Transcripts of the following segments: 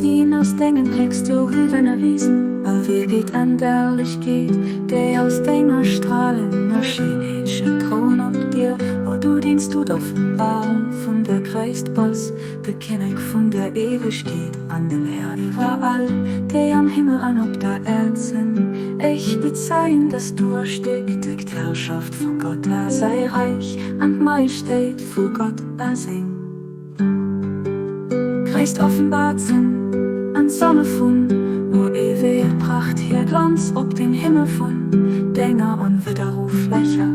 ihn aus Dingen hängst du Hüven wiesen, wie geht an der Licht geht, der aus Dinger strahlen, erschien Thron und dir, wo du dienst du Offenbarung von der Christ was, Bekennung von der Ewigkeit an dem Herrn überall, der am Himmel an ob der Erd sind. Ich bezeichne, dass du erstickt, die Herrschaft von Gott, er sei reich, an Majestät vor Gott er sing. Christ offenbart sind, an Sonne von, wo ewige Pracht hier Glanz ob den Himmel von, Dinger und Widerruflöcher,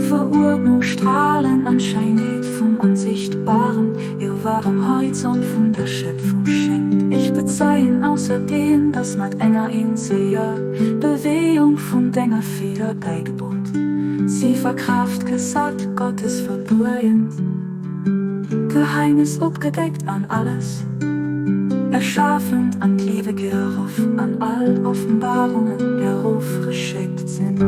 Verordnung strahlen anscheinend vom Unsichtbaren, ihr warem Horizont von der Schöpfung schenkt. Ich bezeichne außerdem, dass mit enger Inseher, Bewegung von Dinger Feder beigebot. Sie verkraft gesagt, Gottes verbrühend, Geheimnis abgedeckt an alles, erschaffend an ewige Ruf, an all Offenbarungen der Ruf geschickt sind.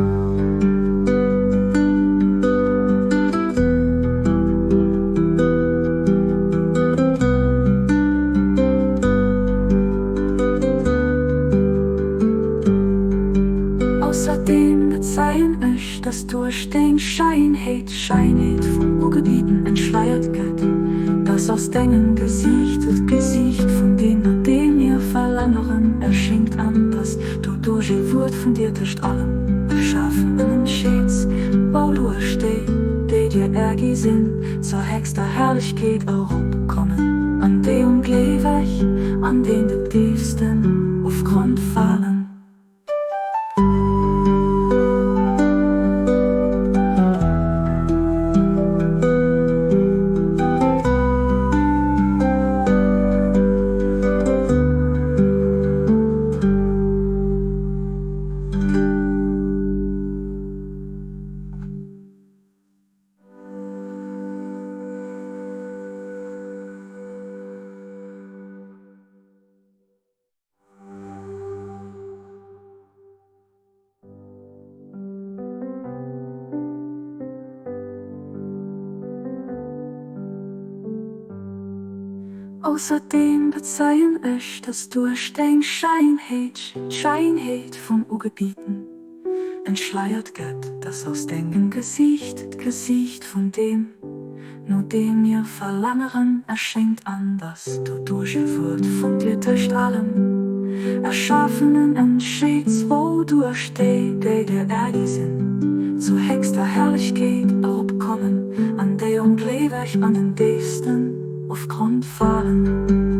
Außerdem bezeichn ich, dass durch den Scheinheit von Urgebieten entschleiert wird, das aus deinem Gesicht von dem nach dem ihr Verlangeren erschenkt an, dass du durch ein Wort von dir durch allem erschaffenen Schätz, wo du stehst, die dir ärgi sind, zur höchster Herrlichkeit kommen, an dem Glewech, an den die tiefsten auf Grund fallen. Außerdem bezeichn ich, dass durch den Scheinheit von Urgebieten entschleiert wird, das aus dem Gesicht von dem, nur dem ihr Verlangeren erschenkt an, dass du durch ein Wort von dir durch allem erschaffenen entscheids, wo du stehst, die dir ärgi sind, zu höchster Herrlichkeit kommen, an der Glewech an den tiefsten auf Grund fallen.